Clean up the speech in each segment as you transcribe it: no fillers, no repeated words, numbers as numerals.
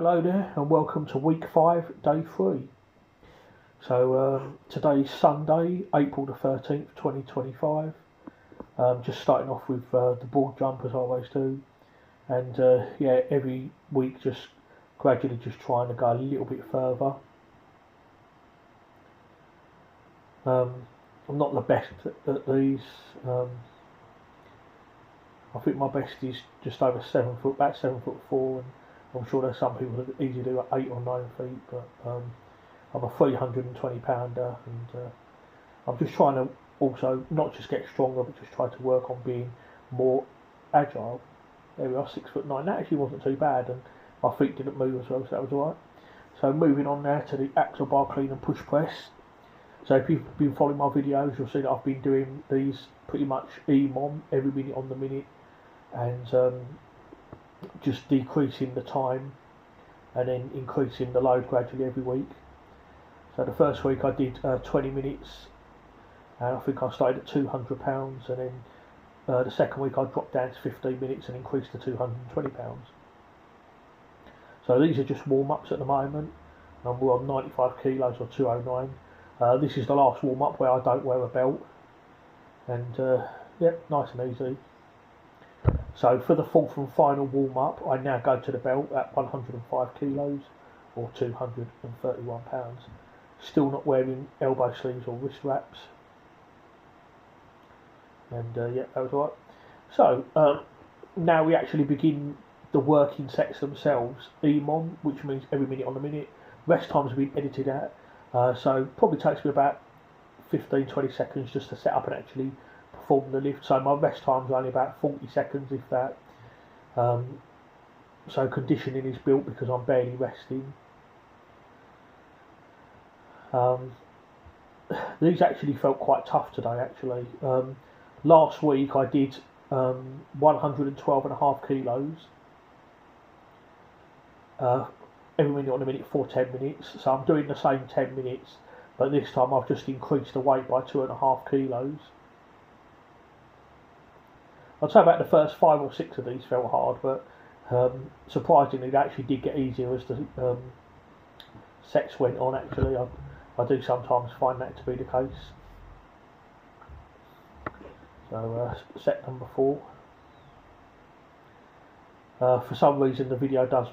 Hello there and welcome to week 5, day 3. So today's Sunday, April the 13th, 2025. Just starting off with the board jump as I always do. And yeah, every week just gradually just trying to go a little bit further. I'm not the best at these. I think my best is just over 7 foot, about 7'4", and I'm sure there's some people that easily do 8 or 9 feet, but I'm a 320 pounder, and I'm just trying to also not just get stronger, but just try to work on being more agile. There we are, 6'9". That actually wasn't too bad, and my feet didn't move as well, so that was alright. So moving on now to the axle bar clean and push press. So if you've been following my videos, you'll see that I've been doing these pretty much EMOM, every minute on the minute, and just decreasing the time and then increasing the load gradually every week. So the first week I did 20 minutes, and I think I started at 200 pounds, and then the second week I dropped down to 15 minutes and increased to 220 pounds. So these are just warm-ups at the moment, and we're on 95 kilos or 209. This is the last warm-up where I don't wear a belt, and yeah, nice and easy. So for the fourth and final warm-up, I now go to the belt at 105 kilos or 231 pounds. Still not wearing elbow sleeves or wrist wraps. And yeah, that was right. So now we actually begin the working sets themselves. EMOM, which means every minute on the minute. Rest times have been edited out. So probably takes me about 15-20 seconds just to set up and actually perform the lift. So my rest time's only about 40 seconds, if that. So conditioning is built because I'm barely resting. These actually felt quite tough today, actually. Last week I did 112.5 kilos every minute on a minute for 10 minutes. So I'm doing the same 10 minutes, but this time I've just increased the weight by 2.5 kilos. I'd say about the first 5 or 6 of these felt hard, but surprisingly they actually did get easier as the sets went on. Actually, I do sometimes find that to be the case. So set number 4. For some reason the video does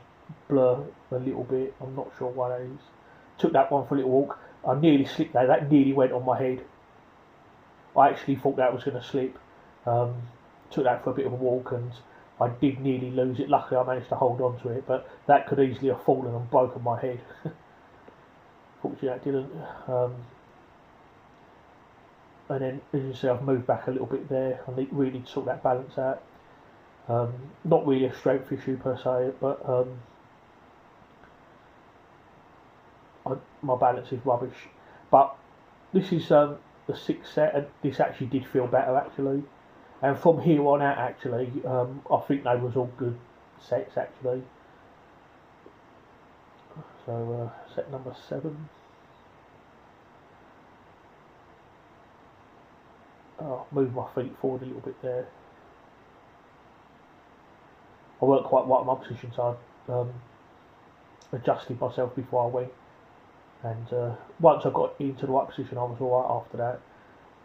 blur a little bit. I'm not sure why that is. Took that one for a little walk. I nearly slipped there. That nearly went on my head. I actually thought that was going to slip. Took that for a bit of a walk and I did nearly lose it. Luckily I managed to hold on to it, but that could easily have fallen and broken my head. Fortunately that didn't. And then as you see, I've moved back a little bit there. I need really to sort that balance out. Not really a strength issue per se, but my balance is rubbish. But this is the 6th set, and this actually did feel better actually. And from here on out, actually, I think they was all good sets actually. So set number 7. I'll move my feet forward a little bit there. I weren't quite right in my position, so I adjusted myself before I went. And once I got into the right position, I was alright after that.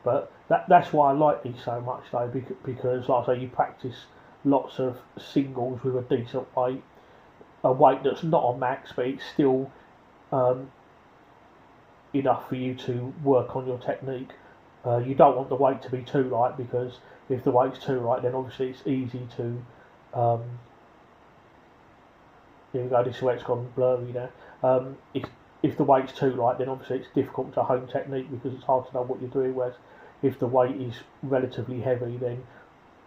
But that's why I like these so much, though, because, like I say, you practice lots of singles with a decent weight, a weight that's not on max, but it's still enough for you to work on your technique. You don't want the weight to be too light, because if the weight's too light, then obviously it's easy to here we go, this is where it's gone blurry now. If the weight's too light, then obviously it's difficult to hone technique because it's hard to know what you're doing, whereas if the weight is relatively heavy, then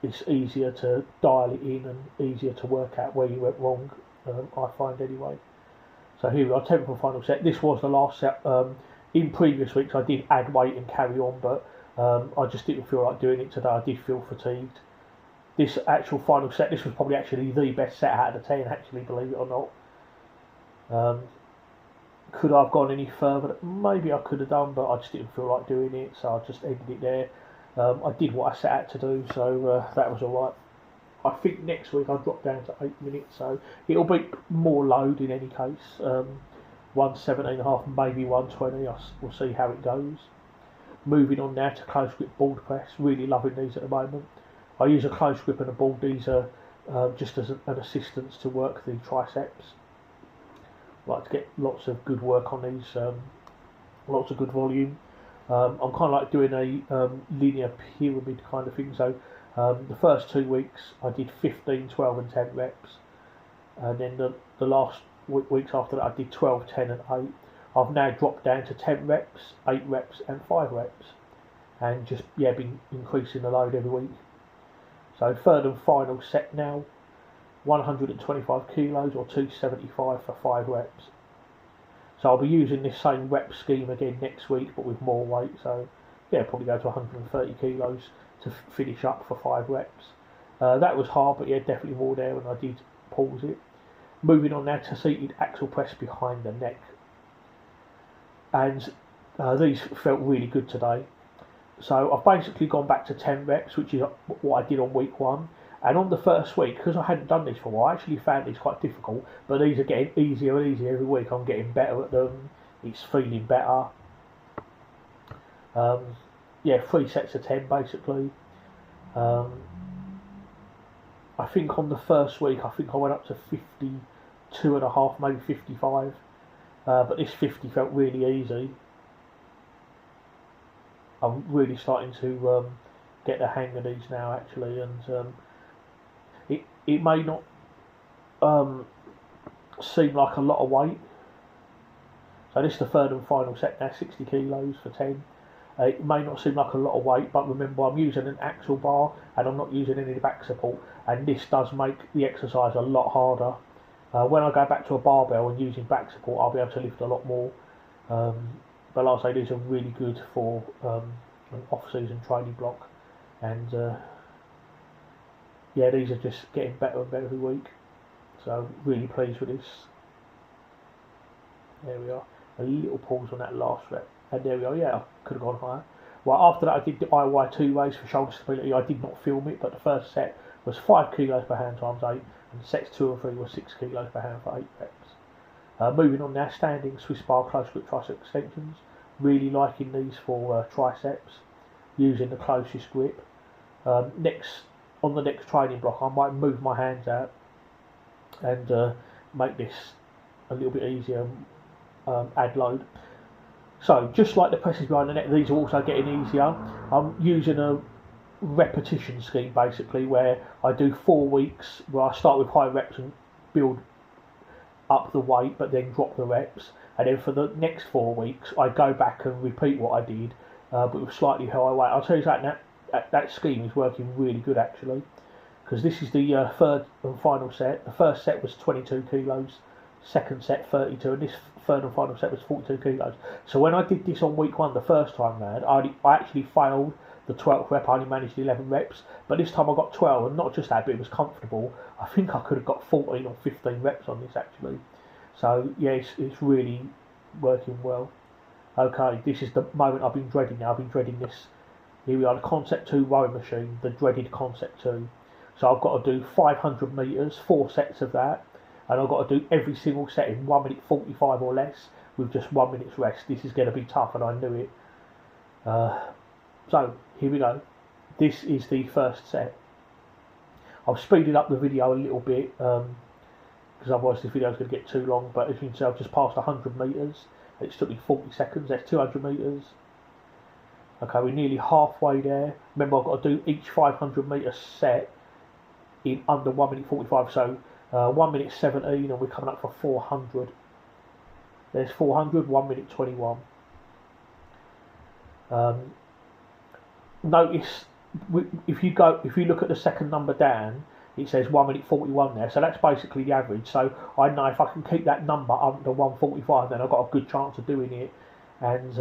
it's easier to dial it in and easier to work out where you went wrong, I find anyway. So here we are, 10th and final set. This was the last set. In previous weeks I did add weight and carry on, but I just didn't feel like doing it today. I did feel fatigued. This actual final set, this was probably actually the best set out of the 10, actually, believe it or not. Could I have gone any further? Maybe I could have done, but I just didn't feel like doing it, so I just ended it there. I did what I set out to do, so that was alright. I think next week I'll drop down to 8 minutes, so it'll be more load in any case. 117.5, maybe 120. We'll see how it goes. Moving on now to close grip board press. Really loving these at the moment. I use a close grip and a board. These are just as an assistance to work the triceps. I like to get lots of good work on these, lots of good volume. I'm kind of like doing a linear pyramid kind of thing. So the first 2 weeks I did 15, 12 and 10 reps. And then the last weeks after that I did 12, 10 and 8. I've now dropped down to 10 reps, 8 reps and 5 reps. And just, been increasing the load every week. So third and final set now, 125 kilos or 275 for 5 reps. So I'll be using this same rep scheme again next week, but with more weight. So probably go to 130 kilos to finish up for 5 reps. That was hard, but definitely more there when I did pause it. Moving on now to seated axle press behind the neck. And these felt really good today. So I've basically gone back to 10 reps, which is what I did on week 1. And on the first week, because I hadn't done this for a while, I actually found these quite difficult. But these are getting easier and easier every week. I'm getting better at them. It's feeling better. 3 sets of 10 basically. I think on the first week, I went up to 52.5, maybe 55. But this 50 felt really easy. I'm really starting to get the hang of these now actually, and it may not seem like a lot of weight. So this is the third and final set now, 60 kilos for 10. It may not seem like a lot of weight, but remember I'm using an axle bar and I'm not using any back support, and this does make the exercise a lot harder. When I go back to a barbell and using back support, I'll be able to lift a lot more. But like I say, these are really good for an off-season training block, and these are just getting better and better every week. So really pleased with this. There we are. A little pause on that last rep, and there we are. I could have gone higher. Well, after that I did the IY 2 ways for shoulder stability. I did not film it, but the first set was 5 kilos per hand times 8, and sets 2 and 3 were 6 kilos per hand for 8 reps. Moving on now, standing Swiss bar close grip tricep extensions. Really liking these for triceps, using the closest grip. On the next training block, I might move my hands out and make this a little bit easier, add load. So just like the presses behind the neck, these are also getting easier. I'm using a repetition scheme basically, where I do 4 weeks where I start with high reps and build up the weight, but then drop the reps, and then for the next 4 weeks I go back and repeat what I did, but with slightly higher weight. I'll tell you that scheme is working really good actually, because this is the third and final set. The first set was 22 kilos, second set 32, and this third and final set was 42 kilos. So when I did this on week 1 the first time round, I actually failed the 12th rep. I only managed 11 reps, but this time I got 12, and not just that, but it was comfortable. I think I could have got 14 or 15 reps on this actually. So it's really working well. Okay, this is the moment I've been dreading now. I've been dreading this. Here we are, the Concept 2 rowing machine, the dreaded Concept 2. So I've got to do 500 metres, 4 sets of that, and I've got to do every single set in 1 minute 45 or less with just 1 minute's rest. This is going to be tough, and I knew it. So here we go. This is the first set. I've speeded up the video a little bit because otherwise this video is going to get too long, but as you can see I've just passed 100 metres. It took me 40 seconds, that's 200 metres. Okay, we're nearly halfway there. Remember, I've got to do each 500 metre set in under 1 minute 45, so 1 minute 17, and we're coming up for 400. There's 400, 1 minute 21. Notice if you look at the second number down, it says 1 minute 41 there, so that's basically the average. So I know if I can keep that number under 145, then I've got a good chance of doing it. And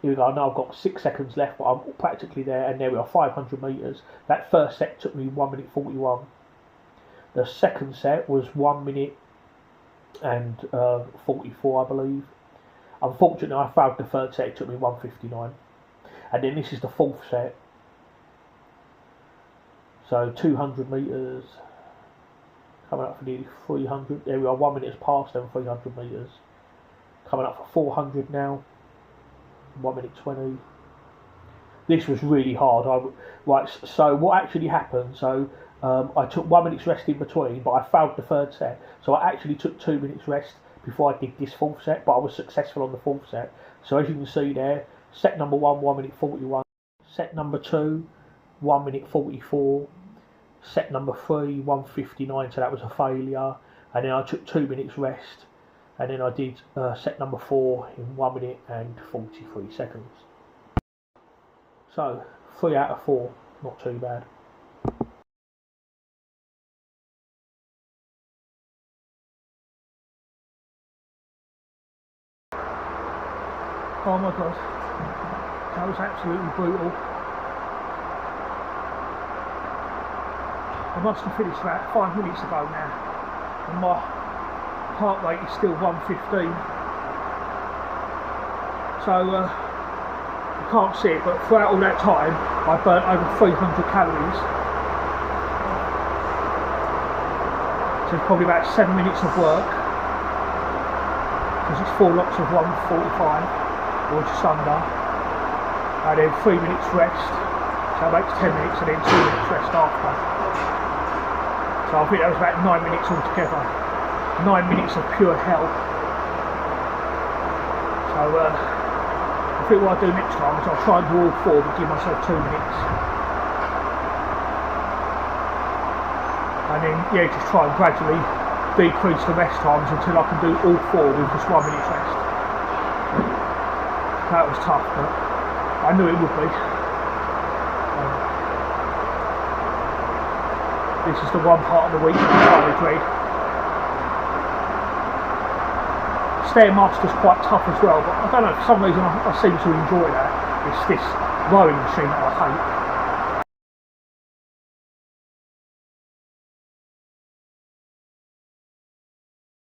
here we go. I know I've got 6 seconds left, but I'm practically there. And there we are, 500 metres. That first set took me 1 minute 41. The second set was 1 minute and 44, I believe. Unfortunately, I failed the third set. It took me 1:59. And then this is the fourth set. So 200 metres, coming up for nearly 300. There we are, 1 minute has passed then 300 metres. Coming up for 400 now, 1 minute 20. This was really hard. So what actually happened, I took 1 minute's rest in between, but I failed the third set. So I actually took 2 minutes rest before I did this fourth set, but I was successful on the fourth set. So as you can see there, set number 1, 1 minute 41. Set number 2, 1 minute 44. Set number 3, 1:59, so that was a failure. And then I took 2 minutes rest. And then I did set number 4 in 1 minute and 43 seconds. So 3 out of 4, not too bad. Oh my god, that was absolutely brutal. I must have finished about 5 minutes ago now, and my heart rate is still 115. So you can't see it, but throughout all that time I burnt over 300 calories. So it's probably about 7 minutes of work, because it's 4 lots of 145 or just under, and then 3 minutes rest, so it makes 10 minutes, and then 2 minutes rest after. So I think that was about 9 minutes altogether. 9 minutes of pure hell. So I think what I'll do next time is I'll try and do all 4 but give myself 2 minutes. And then just try and gradually decrease the rest times until I can do all 4 with just 1 minute's rest. That was tough, but I knew it would be. This is the one part of the week that I thoroughly dread. Stairmaster's quite tough as well, but I don't know, for some reason I seem to enjoy that. It's this rowing machine that I hate.